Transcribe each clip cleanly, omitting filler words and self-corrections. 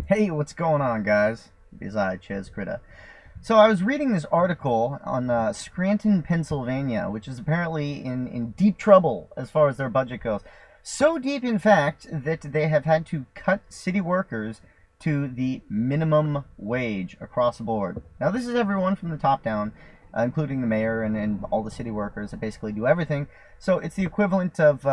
Hey, what's going on, guys? It's I, Ches Critta. So I was reading this article on Scranton, Pennsylvania, which is apparently in deep trouble as far as their budget goes. So deep, in fact, that they have had to cut city workers to the minimum wage across the board. Now, this is everyone from the top down, including the mayor and all the city workers that basically do everything. So it's the equivalent of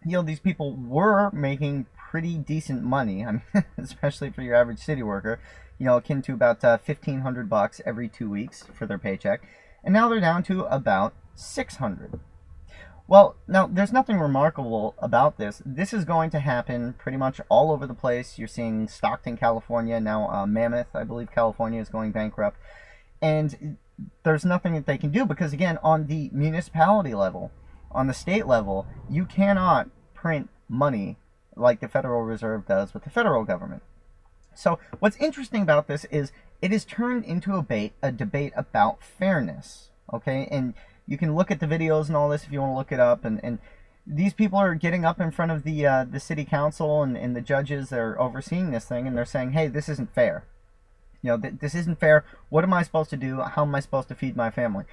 these people were making pretty decent money. I mean, especially for your average city worker, akin to about $1,500 every 2 weeks for their paycheck, and now they're down to about $600. Well, now there's nothing remarkable about this. This is going to happen pretty much all over the place. You're seeing Stockton, California, now Mammoth, I believe California is going bankrupt, and there's nothing that they can do because, again, on the municipality level, on the state level, you cannot print money like the Federal Reserve does with the federal government. So what's interesting about this is it has turned into a debate about fairness, okay? And you can look at the videos and all this if you want to look it up. And these people are getting up in front of the city council and the judges that are overseeing this thing, and they're saying, hey, this isn't fair. This isn't fair. What am I supposed to do? How am I supposed to feed my family?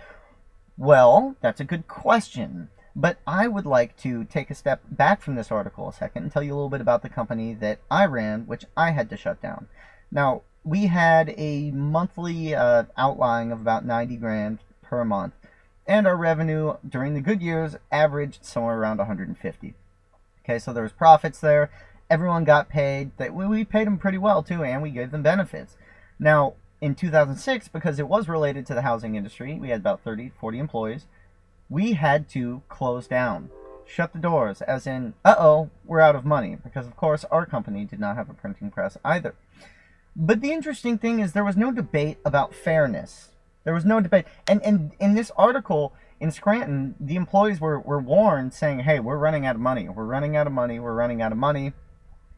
Well, that's a good question. But I would like to take a step back from this article a second and tell you a little bit about the company that I ran, which I had to shut down. Now, we had a monthly outlying of about 90 grand per month, and our revenue during the good years averaged somewhere around 150. Okay, so there was profits there. Everyone got paid. We paid them pretty well too, and we gave them benefits. Now, in 2006, because it was related to the housing industry, we had about 30, 40 employees. We had to close down, shut the doors, as in, we're out of money, because of course our company did not have a printing press either. But the interesting thing is there was no debate about fairness. There was no debate. And in this article in Scranton, the employees were warned, saying, hey, we're running out of money. We're running out of money. We're running out of money.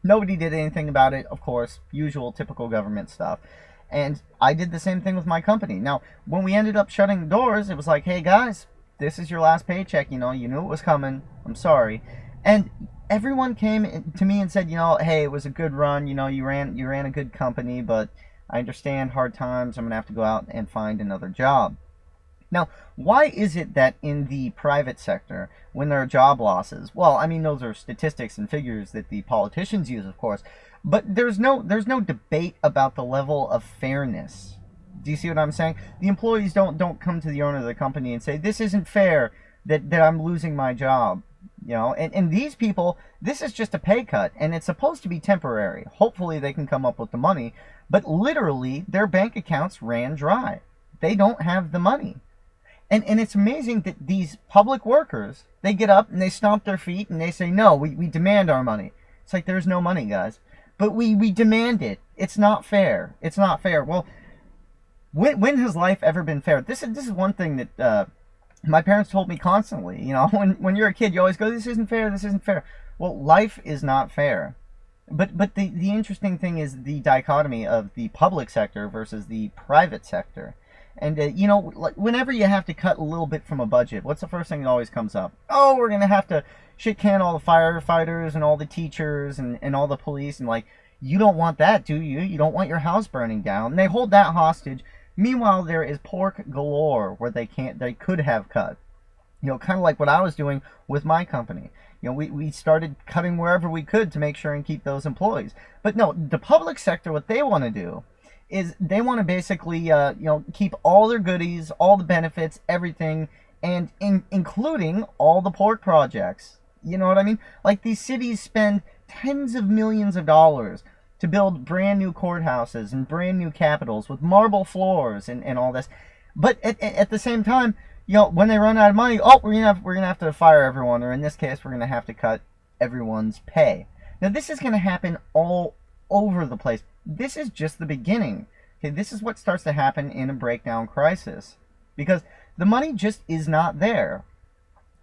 Nobody did anything about it, of course, usual typical government stuff. And I did the same thing with my company. Now, when we ended up shutting the doors, it was like, hey, guys, this is your last paycheck, you knew it was coming, I'm sorry. And everyone came to me and said, hey, it was a good run, you ran a good company, but I understand hard times, I'm going to have to go out and find another job. Now, why is it that in the private sector, when there are job losses, well, I mean, those are statistics and figures that the politicians use, of course, but there's no debate about the level of fairness. Do you see what I'm saying? The employees don't come to the owner of the company and say, this isn't fair that I'm losing my job. And these people, this is just a pay cut, and it's supposed to be temporary. Hopefully they can come up with the money, but literally their bank accounts ran dry. They don't have the money. And it's amazing that these public workers, they get up and they stomp their feet and they say, no, we demand our money. It's like, there's no money, guys. But we demand it. It's not fair. It's not fair. Well, when has life ever been fair? This is one thing that my parents told me constantly. When you're a kid, you always go, this isn't fair, this isn't fair. Well, life is not fair. But the interesting thing is the dichotomy of the public sector versus the private sector. And, like whenever you have to cut a little bit from a budget, what's the first thing that always comes up? Oh, we're going to have to shit can all the firefighters and all the teachers and all the police. And, like, you don't want that, do you? You don't want your house burning down. And they hold that hostage. Meanwhile, there is pork galore where they could have cut. Kind of like what I was doing with my company. We started cutting wherever we could to make sure and keep those employees. But no, the public sector, what they want to do is they want to basically, keep all their goodies, all the benefits, everything, and including all the pork projects. You know what I mean? Like, these cities spend tens of millions of dollars to build brand new courthouses and brand new capitals with marble floors and all this. But at the same time, when they run out of money, we're gonna have to fire everyone, or in this case, we're gonna have to cut everyone's pay. Now, this is gonna happen all over the place. This is just the beginning. Okay, this is what starts to happen in a breakdown crisis, because the money just is not there.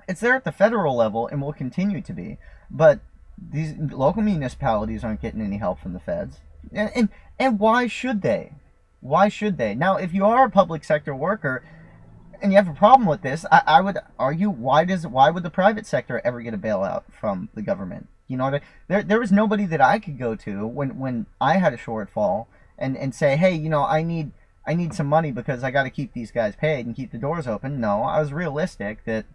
It's there at the federal level and will continue to be, but these local municipalities aren't getting any help from the feds. And why should they? Why should they? Now, if you are a public sector worker and you have a problem with this, I would argue, why would the private sector ever get a bailout from the government? You know, there was nobody that I could go to when I had a shortfall and say, hey, you know, I need some money because I got to keep these guys paid and keep the doors open. No, I was realistic that,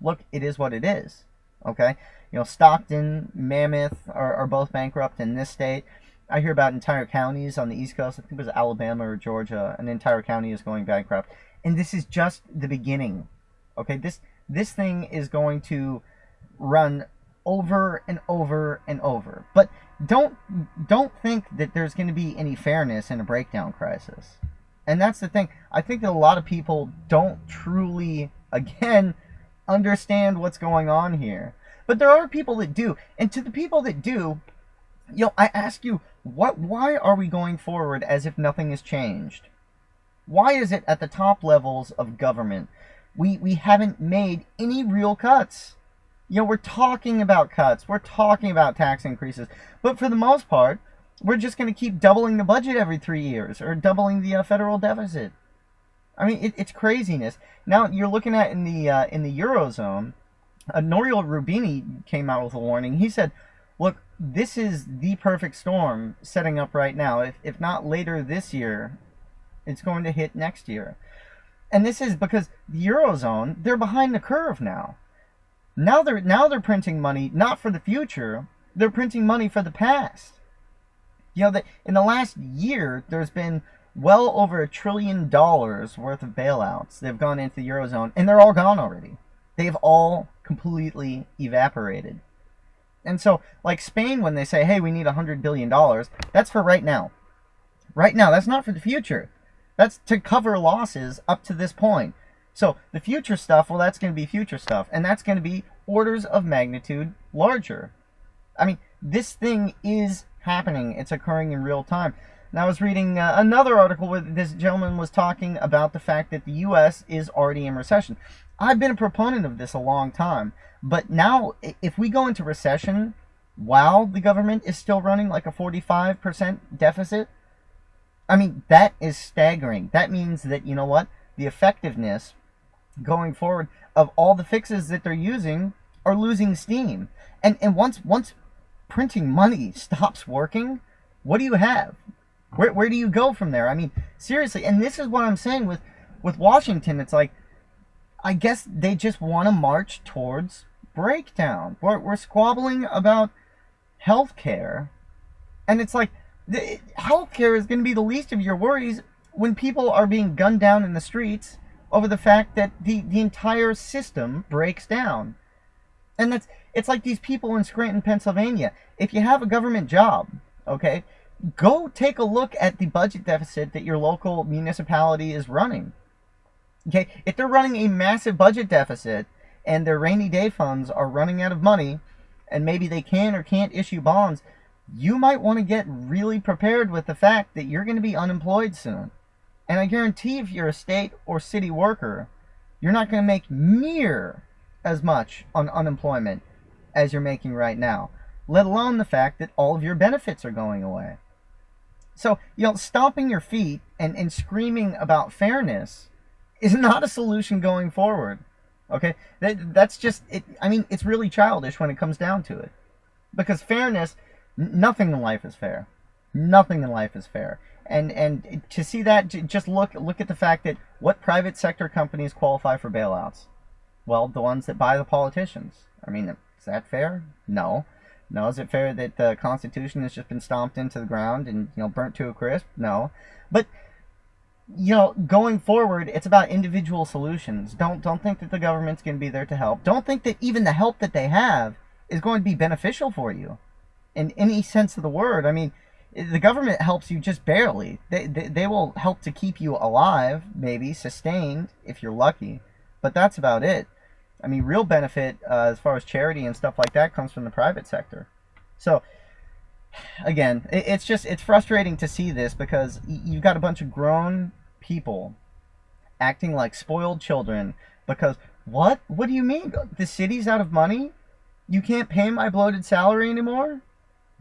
look, it is what it is. Okay, you know, Stockton, Mammoth are both bankrupt in this state. I hear about entire counties on the East Coast. I think it was Alabama or Georgia. An entire county is going bankrupt, and this is just the beginning. Okay, this thing is going to run over and over and over. But don't think that there's going to be any fairness in a breakdown crisis. And that's the thing. I think that a lot of people don't truly, again, understand what's going on here. But there are people that do. And to the people that do, you know, I ask you, why are we going forward as if nothing has changed? Why is it at the top levels of government we haven't made any real cuts? You know, we're talking about cuts. We're talking about tax increases. But for the most part, we're just going to keep doubling the budget every 3 years or doubling the federal deficit. I mean, it's craziness. Now, you're looking at in the Eurozone, Nouriel Roubini came out with a warning. He said, look, this is the perfect storm setting up right now. If not later this year, it's going to hit next year. And this is because the Eurozone, they're behind the curve now. Now they're printing money not for the future, they're printing money for the past. You know, that in the last year, there's been well over $1 trillion worth of bailouts. They've gone into the Eurozone, and they're all gone already. They've all completely evaporated. And so, like Spain, when they say, hey, we need $100 billion, that's for right now. Right now, that's not for the future. That's to cover losses up to this point. So the future stuff, well, that's going to be future stuff. And that's going to be orders of magnitude larger. I mean, this thing is happening. It's occurring in real time. And I was reading another article where this gentleman was talking about the fact that the U.S. is already in recession. I've been a proponent of this a long time. But now, if we go into recession while the government is still running like a 45% deficit, I mean, that is staggering. That means that, you know what, the effectiveness going forward of all the fixes that they're using are losing steam. And once printing money stops working, what do you have? Where do you go from there? I mean, seriously, and this is what I'm saying with Washington. It's like, I guess they just want to march towards breakdown. We're squabbling about healthcare, and it's like, healthcare is going to be the least of your worries when people are being gunned down in the streets over the fact that the entire system breaks down. And it's like these people in Scranton, Pennsylvania. If you have a government job, okay, go take a look at the budget deficit that your local municipality is running. Okay, if they're running a massive budget deficit and their rainy day funds are running out of money and maybe they can or can't issue bonds, you might want to get really prepared with the fact that you're going to be unemployed soon. And I guarantee if you're a state or city worker, you're not going to make near as much on unemployment as you're making right now, let alone the fact that all of your benefits are going away. So, you know, stomping your feet and screaming about fairness is not a solution going forward. Okay? That's just, I mean, it's really childish when it comes down to it. Because fairness, nothing in life is fair. Nothing in life is fair. And to see that, just look at the fact that what private sector companies qualify for bailouts? Well, the ones that buy the politicians. I mean, is that fair? No. No. Is it fair that the Constitution has just been stomped into the ground and, you know, burnt to a crisp? No. But, you know, going forward, it's about individual solutions. Don't think that the government's going to be there to help. Don't think that even the help that they have is going to be beneficial for you in any sense of the word. I mean, the government helps you just barely. They will help to keep you alive, maybe, sustained, if you're lucky. But that's about it. I mean, real benefit as far as charity and stuff like that comes from the private sector. So, again, it's frustrating to see this because you've got a bunch of grown people acting like spoiled children because, what? What do you mean? The city's out of money? You can't pay my bloated salary anymore?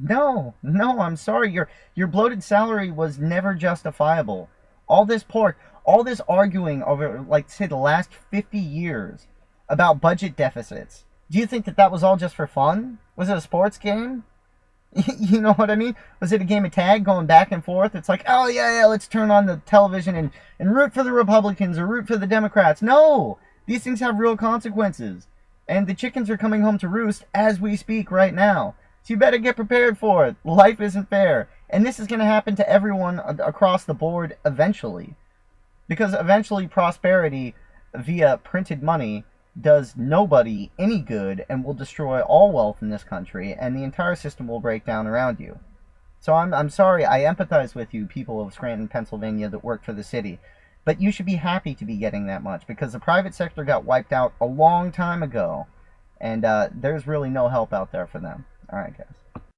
No, I'm sorry. Your bloated salary was never justifiable. All this pork, all this arguing over, like, say, the last 50 years about budget deficits. Do you think that that was all just for fun? Was it a sports game? You know what I mean? Was it a game of tag going back and forth? It's like, oh, yeah, let's turn on the television and root for the Republicans or root for the Democrats. No! These things have real consequences. And the chickens are coming home to roost as we speak right now. So you better get prepared for it. Life isn't fair. And this is going to happen to everyone across the board eventually. Because eventually prosperity via printed money does nobody any good and will destroy all wealth in this country, and the entire system will break down around you. So I'm sorry, I empathize with you, people of Scranton, Pennsylvania, that work for the city. But you should be happy to be getting that much, because the private sector got wiped out a long time ago, and there's really no help out there for them. Alright, guys.